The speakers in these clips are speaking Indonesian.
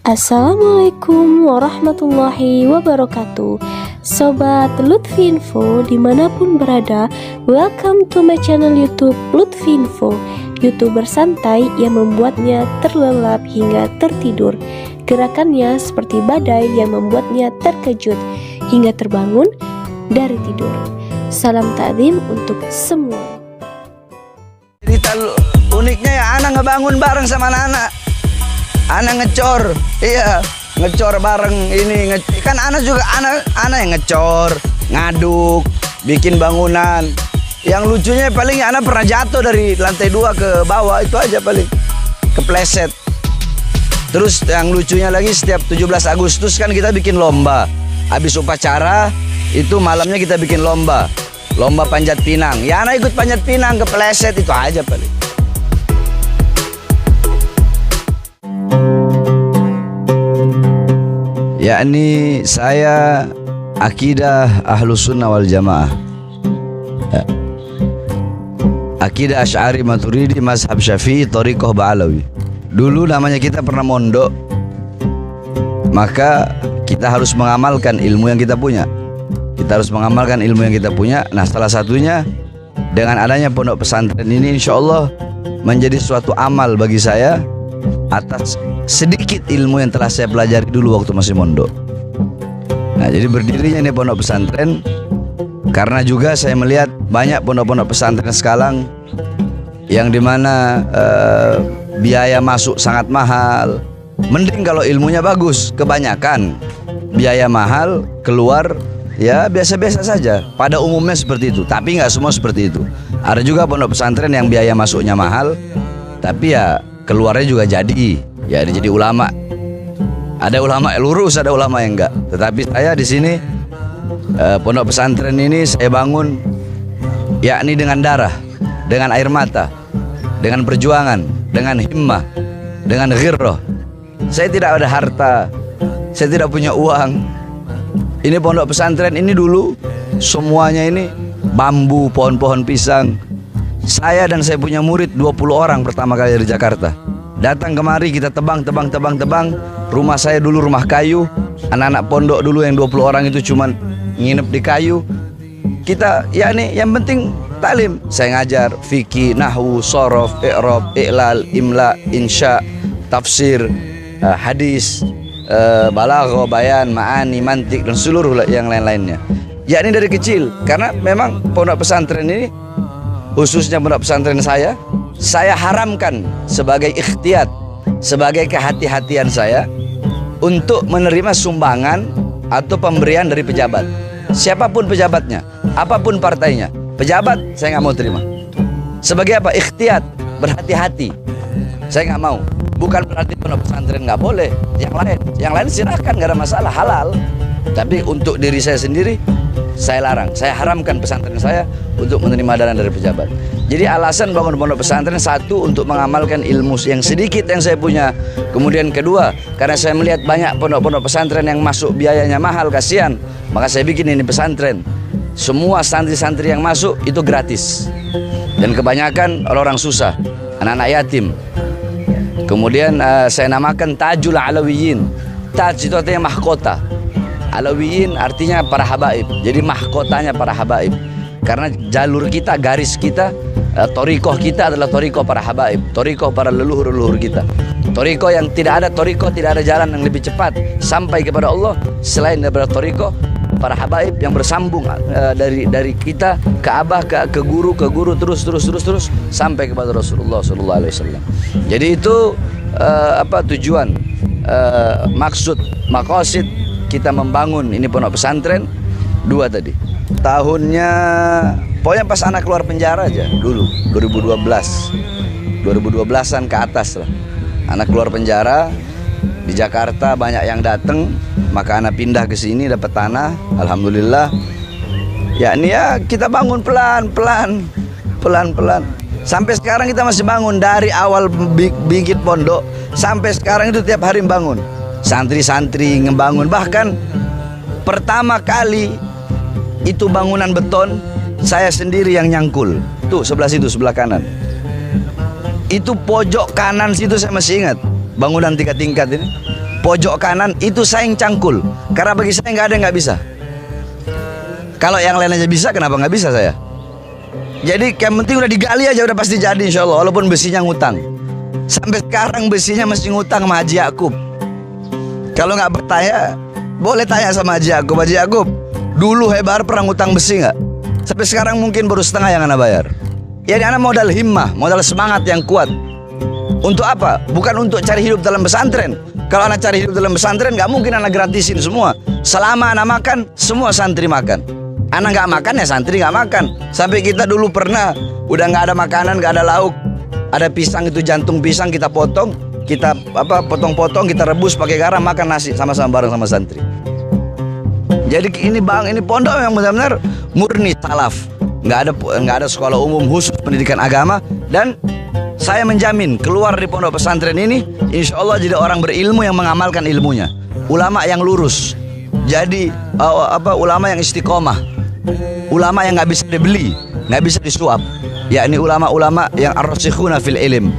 Assalamualaikum warahmatullahi wabarakatuh. Sobat Lutfi Info dimanapun berada, welcome to my channel YouTube Lutfi Info, YouTuber santai yang membuatnya terlelap hingga tertidur. Gerakannya seperti badai yang membuatnya terkejut hingga terbangun dari tidur. Salam takdim untuk semua. Cerita uniknya ya, Ana ngebangun bareng sama anak-anak. Ana ngecor, iya ngecor bareng ini. Kan Ana juga, Ana yang ngecor, ngaduk, bikin bangunan. Yang lucunya paling Ana pernah jatuh dari lantai 2 ke bawah, itu aja paling kepleset. Terus yang lucunya lagi, setiap 17 Agustus kan kita bikin lomba. Habis upacara itu malamnya kita bikin lomba panjat pinang. Ya Ana ikut panjat pinang, kepleset, itu aja paling. Yakni saya akidah Ahlus Sunnah wal Jamaah, akidah Asy'ari Maturidi, mazhab Syafi'i, thariqah Ba'alawi. Dulu namanya kita pernah mondok, maka kita harus mengamalkan ilmu yang kita punya. Kita harus mengamalkan ilmu yang kita punya. Nah, salah satunya dengan adanya pondok pesantren ini, insya Allah menjadi suatu amal bagi saya atas sedikit ilmu yang telah saya pelajari dulu waktu masih mondok. Nah, jadi berdirinya ini pondok pesantren karena juga saya melihat banyak pondok-pondok pesantren sekarang yang dimana biaya masuk sangat mahal. Mending kalau ilmunya bagus. Kebanyakan biaya mahal, keluar ya biasa-biasa saja. Pada umumnya seperti itu, tapi nggak semua seperti itu. Ada juga pondok pesantren yang biaya masuknya mahal, tapi ya keluarnya juga jadi ulama. Ada ulama yang lurus, ada ulama yang enggak. Tetapi saya di sini pondok pesantren ini saya bangun yakni dengan darah, dengan air mata, dengan perjuangan, dengan himmah, dengan ghirrah. Saya tidak ada harta, saya tidak punya uang. Ini pondok pesantren ini dulu semuanya ini bambu, pohon-pohon pisang. Saya dan saya punya murid 20 orang pertama kali dari Jakarta. Datang kemari, kita tebang. Rumah saya dulu rumah kayu. Anak-anak pondok dulu yang 20 orang itu cuma nginep di kayu. Kita yakni yang penting taklim. Saya ngajar fikih, nahwu, shorof, i'rab, i'lal, imla, insya, tafsir, hadis, balaghah, bayan, ma'ani, mantik, dan seluruh yang lain-lainnya. Yakni dari kecil, karena memang pondok pesantren ini, khususnya pondok pesantren saya haramkan sebagai ikhtiyat, sebagai kehati-hatian saya untuk menerima sumbangan atau pemberian dari pejabat. Siapapun pejabatnya, apapun partainya, pejabat saya nggak mau terima. Sebagai apa? Ikhtiyat, berhati-hati. Saya nggak mau. Bukan berarti pondok pesantren nggak boleh. Yang lain silahkan, nggak ada masalah, halal. Tapi untuk diri saya sendiri, saya larang. Saya haramkan pesantren saya untuk menerima dana dari pejabat. Jadi alasan bangun pondok pesantren, satu, untuk mengamalkan ilmu yang sedikit yang saya punya. Kemudian kedua, karena saya melihat banyak pondok-pondok pesantren yang masuk biayanya mahal, kasihan. Maka saya bikin ini pesantren. Semua santri-santri yang masuk itu gratis. Dan kebanyakan orang-orang susah, anak-anak yatim. Kemudian saya namakan Tajul Alawiyin. Taj itu artinya mahkota. Alawiyin artinya para habaib. Jadi mahkotanya para habaib. Karena jalur kita, garis kita, thariqah kita adalah thariqah para habaib, thariqah para leluhur-leluhur kita. Thariqah yang tidak ada jalan yang lebih cepat sampai kepada Allah selain daripada thariqah para habaib yang bersambung dari kita ke abah, ke guru terus sampai kepada Rasulullah sallallahu alaihi wasallam. Jadi itu tujuan, maksud, maqasid kita membangun ini pondok pesantren dua tadi. Tahunnya pokoknya pas anak keluar penjara aja dulu, 2012-an ke atas lah. Anak keluar penjara di Jakarta, banyak yang datang, maka anak pindah ke sini dapat tanah, alhamdulillah. Yakni ya kita bangun pelan-pelan. Sampai sekarang kita masih bangun, dari awal bikin pondok sampai sekarang itu tiap hari bangun. Santri-santri ngebangun, bahkan pertama kali itu bangunan beton saya sendiri yang nyangkul. Tuh sebelah situ, sebelah kanan. Itu pojok kanan situ saya masih ingat. Bangunan 3 tingkat ini. pojok kanan itu saya yang cangkul. Karena bagi saya nggak ada yang nggak bisa. Kalau yang lain aja bisa, kenapa nggak bisa saya? Jadi yang penting udah digali aja udah pasti jadi insya Allah. Walaupun besinya ngutang. Sampai sekarang besinya masih ngutang sama Haji Yakub. Kalau nggak bertanya, boleh tanya sama Haji Yakub. Haji Yakub, dulu Hebar pernah ngutang besi nggak? Sampai sekarang mungkin baru setengah yang Anda bayar. Ya Anda modal himmah, modal semangat yang kuat. Untuk apa? Bukan untuk cari hidup dalam pesantren. Kalau anak cari hidup dalam pesantren, nggak mungkin anak gratisin semua. Selama anak makan, semua santri makan. Anak nggak makan ya santri nggak makan. Sampai kita dulu pernah udah nggak ada makanan, nggak ada lauk, ada pisang itu jantung pisang kita potong, kita potong-potong, kita rebus pakai garam, makan nasi sama-sama bareng sama santri. Jadi ini pondok yang benar-benar murni salaf. Nggak ada sekolah umum khusus pendidikan agama. Dan saya menjamin keluar di pondok pesantren ini, insya Allah jadi orang berilmu yang mengamalkan ilmunya. Ulama yang lurus. Jadi ulama yang istiqomah. Ulama yang nggak bisa dibeli, nggak bisa disuap. Yakni ulama-ulama yang ar-rasikhuna fil ilm.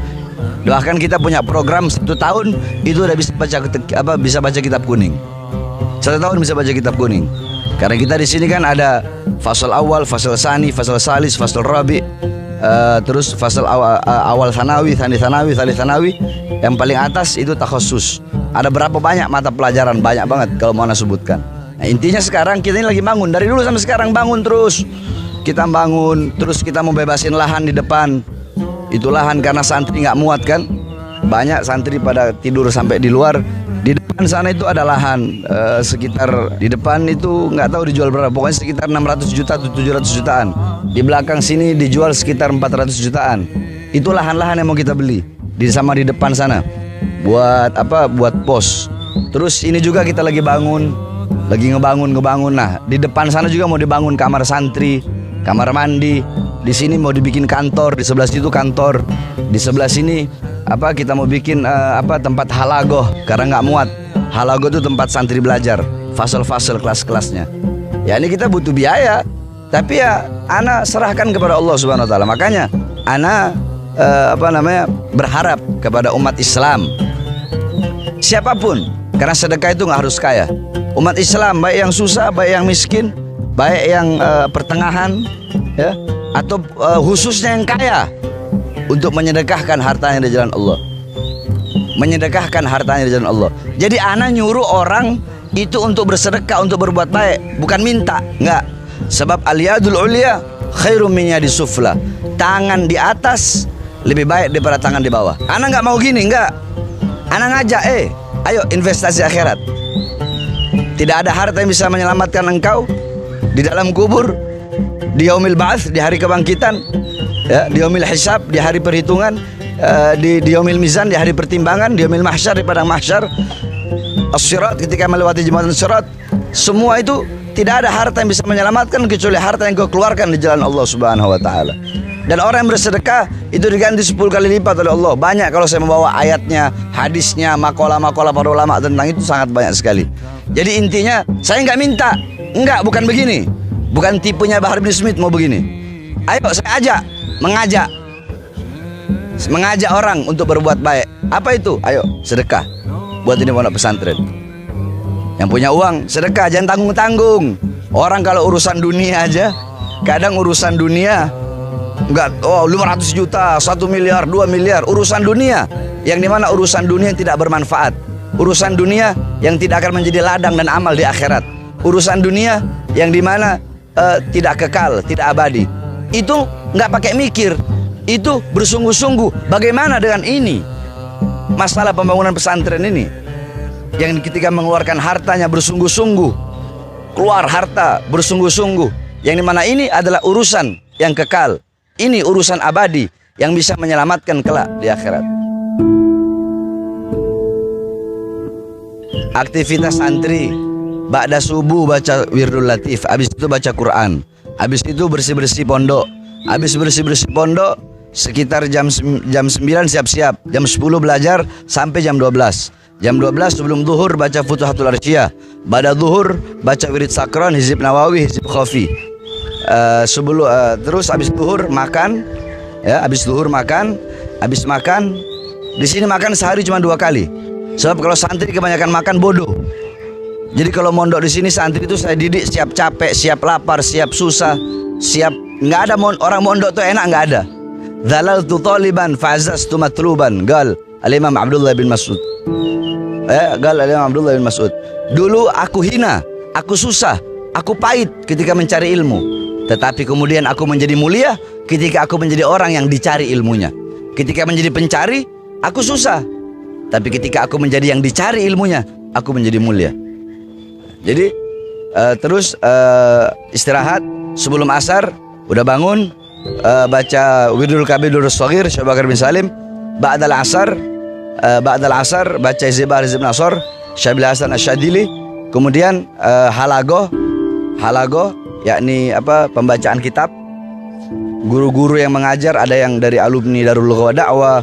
Doakan kita punya program 1 tahun itu udah bisa baca kitab kuning. 1 tahun bisa baca kitab kuning. Karena kita di sini kan ada fasal awal, fasal sani, fasal salis, fasal rabi, terus fasal awal sanawi, sani sanawi, salis sanawi. Yang paling atas itu takhusus. Ada berapa banyak mata pelajaran, banyak banget kalau mau Anda sebutkan. Nah, intinya sekarang kita ini lagi bangun. Dari dulu sampai sekarang bangun terus. Kita bangun, terus kita mau bebasin lahan di depan. Itu lahan karena santri nggak muat kan. Banyak santri pada tidur sampai di luar. Di depan sana itu ada lahan sekitar, di depan itu nggak tahu dijual berapa, pokoknya sekitar 600 juta atau 700 jutaan. Di belakang sini dijual sekitar 400 jutaan. Itu lahan-lahan yang mau kita beli di depan sana. Buat buat pos. Terus ini juga kita lagi ngebangun. Nah, di depan sana juga mau dibangun kamar santri, kamar mandi. Di sini mau dibikin kantor, di sebelah situ kantor. Di sebelah sini kita mau bikin tempat halagoh karena nggak muat. Halagoh itu tempat santri belajar, fasal-fasal kelas-kelasnya. Ya ini kita butuh biaya, tapi ya ana serahkan kepada Allah Subhanahu wa taala. Makanya ana berharap kepada umat Islam siapapun, karena sedekah itu nggak harus kaya. Umat Islam baik yang susah, baik yang miskin, baik yang pertengahan, ya, atau khususnya yang kaya, untuk menyedekahkan hartanya di jalan Allah. Menyedekahkan hartanya di jalan Allah. Jadi ana nyuruh orang itu untuk bersedekah, untuk berbuat baik, bukan minta, enggak. Sebab al-yadul ulya khairum min yadis sufla. Tangan di atas lebih baik daripada tangan di bawah. Ana enggak mau gini, enggak. Ana ngajak, ayo investasi akhirat. Tidak ada harta yang bisa menyelamatkan engkau di dalam kubur, di yaumil ba'ats, di hari kebangkitan, ya, di yaumil hisab, di hari perhitungan, di yaumil mizan, di hari pertimbangan, di yaumil mahsyar, di padang mahsyar, as-sirat, ketika melewati jembatan sirat. Semua itu tidak ada harta yang bisa menyelamatkan kecuali harta yang kau keluarkan di jalan Allah Subhanahu wa taala. Dan orang yang bersedekah itu diganti 10 kali lipat oleh Allah. Banyak kalau saya membawa ayatnya, hadisnya, makalah-makalah para ulama tentang itu sangat banyak sekali. Jadi intinya saya nggak minta, bukan begini, bukan tipenya Bahar bin Smith mau begini. Ayo saya mengajak orang untuk berbuat baik. Apa itu? Ayo sedekah buat ini pondok pesantren. Yang punya uang sedekah, jangan tanggung-tanggung. Orang kalau urusan dunia aja, kadang urusan dunia 500 juta, 1 miliar, 2 miliar, urusan dunia yang dimana urusan dunia yang tidak bermanfaat, urusan dunia yang tidak akan menjadi ladang dan amal di akhirat, urusan dunia yang dimana tidak kekal, tidak abadi. Itu nggak pakai mikir, itu bersungguh-sungguh. Bagaimana dengan ini? Masalah pembangunan pesantren ini, yang ketika mengeluarkan hartanya bersungguh-sungguh, keluar harta bersungguh-sungguh, yang dimana ini adalah urusan yang kekal. Ini urusan abadi yang bisa menyelamatkan kelak di akhirat. Aktivitas santri, ba'da subuh baca wirdul latif, habis itu baca Quran, habis itu bersih-bersih pondok, habis bersih-bersih pondok sekitar jam 9 siap-siap, jam 10 belajar sampai jam 12. Jam 12 sebelum zuhur baca Futuhatul Arsyiyah, ba'da zuhur baca wirid sakran, hizib nawawi, hizib khafi. Terus habis zuhur makan, ya, habis zuhur makan, habis makan di sini makan sehari cuma 2 kali. Sebab kalau santri kebanyakan makan bodoh. Jadi kalau mondok di sini santri itu saya didik siap capek, siap lapar, siap susah, siap nggak ada orang mondok tuh enak nggak ada. Dhalaltu taliban fa'azaztu matluban, gal Al-Imam Abdullah bin Mas'ud. Gal Al-Imam Abdullah bin Mas'ud. Dulu aku hina, aku susah, aku pahit ketika mencari ilmu. Tetapi kemudian aku menjadi mulia ketika aku menjadi orang yang dicari ilmunya. Ketika menjadi pencari, aku susah. Tapi ketika aku menjadi yang dicari ilmunya, aku menjadi mulia. Jadi terus istirahat sebelum asar, udah bangun, baca Wirdul Kabir Durrus Shaghir Syekh Bakar bin Salim. Ba'dal asar baca Hizbul Hizb Nasr Syabil Hasan Asyadili. Kemudian halagoh yakni pembacaan kitab. Guru-guru yang mengajar ada yang dari alumni Darul Lughah wa Da'wah,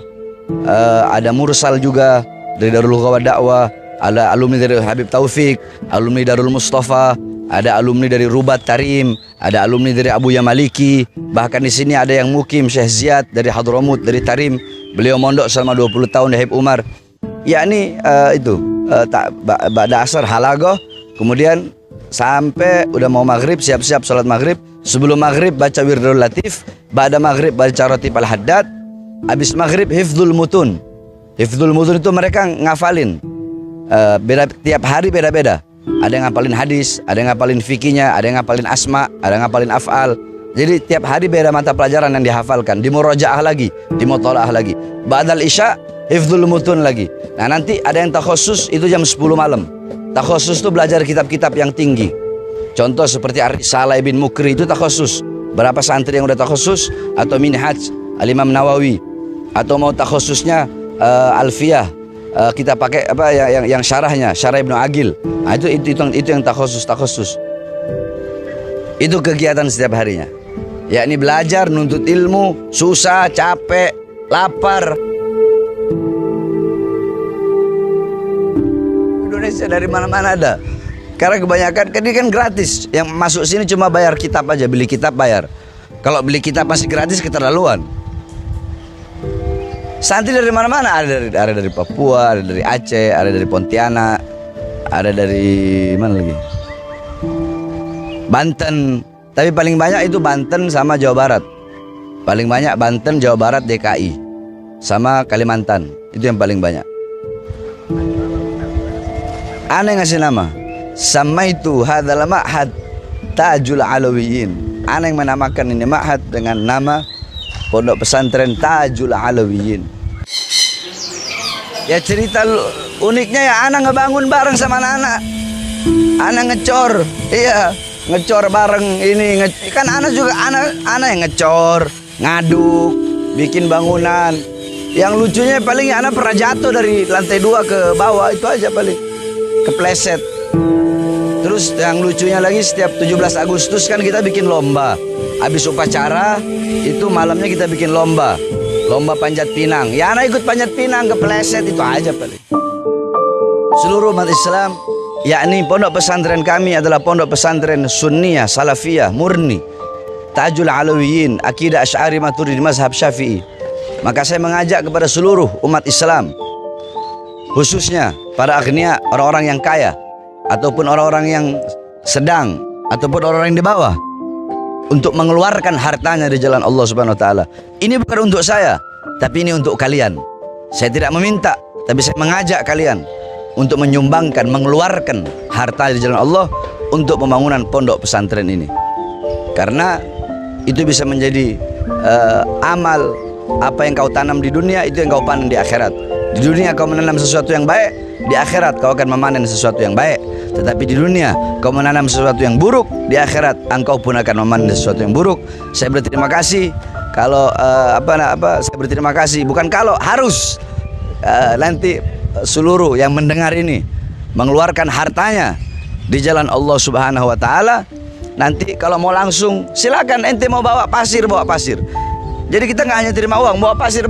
ada mursal juga dari Darul Lughah wa Da'wah, ada alumni dari Habib Taufik, alumni Darul Mustafa, ada alumni dari Rubat Tarim, ada alumni dari Abu Yamaliki. Bahkan di sini ada yang mukim Syekh Ziyad dari Hadramut, dari Tarim. Beliau mondok selama 20 tahun di Habib Umar. Yakni ba'da asar halagoh, kemudian sampai udah mau maghrib, siap-siap sholat maghrib. Sebelum maghrib baca Wirdul Latif, ba'da maghrib baca Ratib Al-Haddad. Habis maghrib hifdzul mutun. Hifdzul mutun itu mereka ngafalin. Tiap hari beda-beda. Ada yang ngapalin hadis, ada yang ngapalin fikihnya, ada yang ngapalin asma, ada yang ngapalin af'al. Jadi tiap hari beda mata pelajaran yang dihafalkan, dimurajaah lagi, dimutola'ah lagi. Ba'dal isya hifdzul mutun lagi. Nah nanti ada yang takhusus itu jam 10 malam. Takhusus itu belajar kitab-kitab yang tinggi. Contoh seperti Ar-Risalah Ibn Mukri itu takhusus. Berapa santri yang udah takhusus? Atau Minhaj Al-Imam Nawawi, atau mau takhususnya Alfiyah, kita pakai yang syarahnya Syarah Ibnu Agil. Nah, itu yang takhusus. Itu kegiatan setiap harinya. Yakni belajar, nuntut ilmu, susah, capek, lapar. Indonesia dari mana-mana ada. Karena kebanyakan ini kan gratis. Yang masuk sini cuma bayar kitab aja, beli kitab bayar. Kalau beli kitab masih gratis, keterlaluan. Santri dari mana-mana, ada dari Papua, ada dari Aceh, ada dari Pontianak, ada dari mana lagi? Banten. Tapi paling banyak itu Banten sama Jawa Barat. Paling banyak Banten, Jawa Barat, DKI sama Kalimantan. Itu yang paling banyak. Ana ngasih nama. Samaitu hadzal ma'had Tajul Alawiyin. Ana yang menamakan ini ma'had dengan nama Pondok Pesantren Tajul Alawiyin. Ya cerita uniknya ya, ana ngebangun bareng sama anak-anak. Ana ngecor, iya, ngecor bareng ini. Kan ana juga ana yang ngecor, ngaduk, bikin bangunan. Yang lucunya paling ana pernah jatuh dari lantai 2 ke bawah, itu aja paling. Kepleset. Terus yang lucunya lagi, setiap 17 Agustus kan kita bikin lomba. Habis upacara itu malamnya kita bikin lomba panjat pinang. Ya anak ikut panjat pinang, kepleset, itu aja paling. Seluruh umat Islam, yakni pondok pesantren kami adalah pondok pesantren Sunniyah, Salafiyah, murni, Tajul Alawiyin, akidah Asy'ari Maturidi, mazhab Syafi'i. Maka saya mengajak kepada seluruh umat Islam, khususnya para agniya, orang-orang yang kaya, ataupun orang-orang yang sedang, ataupun orang-orang yang di bawah, untuk mengeluarkan hartanya di jalan Allah Subhanahu wa taala. Ini bukan untuk saya, tapi ini untuk kalian. Saya tidak meminta, tapi saya mengajak kalian untuk menyumbangkan, mengeluarkan harta di jalan Allah untuk pembangunan pondok pesantren ini. Karena itu bisa menjadi amal. Apa yang kau tanam di dunia, itu yang kau panen di akhirat. Di dunia kau menanam sesuatu yang baik, di akhirat kau akan memanen sesuatu yang baik. Tetapi di dunia kau menanam sesuatu yang buruk, di akhirat engkau pun akan memanen sesuatu yang buruk. Saya berterima kasih kalau saya berterima kasih, bukan kalau, harus nanti seluruh yang mendengar ini mengeluarkan hartanya di jalan Allah Subhanahu wa taala. Nanti kalau mau langsung silakan, ente mau bawa pasir, bawa pasir. Jadi kita nggak hanya terima uang, bawa pasir,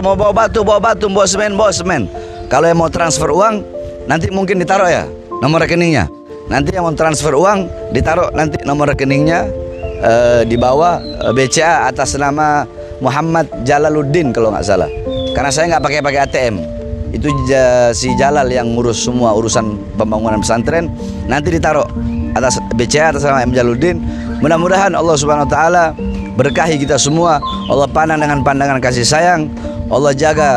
mau bawa batu, bawa semen. Kalau yang mau transfer uang, nanti mungkin ditaruh ya nomor rekeningnya. Nanti yang mau transfer uang, ditaruh nanti nomor rekeningnya di bawah BCA atas nama Muhammad Jalaluddin kalau nggak salah. Karena saya nggak pakai ATM. itu si Jalal yang ngurus semua urusan pembangunan pesantren, nanti ditaruh atas BCA atas nama M Jaluddin. Mudah-mudahan Allah Subhanahu wa taala berkahi kita semua. Allah pandang dengan pandangan kasih sayang. Allah jaga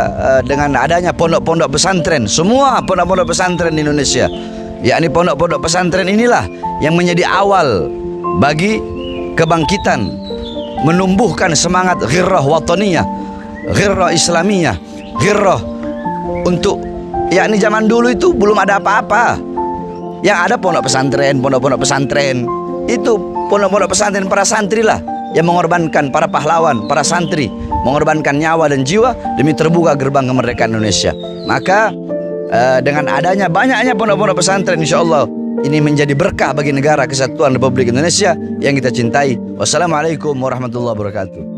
dengan adanya pondok-pondok pesantren, semua pondok-pondok pesantren di Indonesia. Yakni pondok-pondok pesantren inilah yang menjadi awal bagi kebangkitan, menumbuhkan semangat ghirrah wataniyah, ghirrah islamiyah, ghirrah untuk, yakni zaman dulu itu belum ada apa-apa. Yang ada pondok-pondok pesantren. Itu pondok-pondok pesantren para santri lah yang mengorbankan, para pahlawan, para santri mengorbankan nyawa dan jiwa demi terbuka gerbang kemerdekaan Indonesia. Maka dengan adanya banyaknya pondok-pondok pesantren, insya Allah ini menjadi berkah bagi negara kesatuan Republik Indonesia yang kita cintai. Wassalamualaikum warahmatullahi wabarakatuh.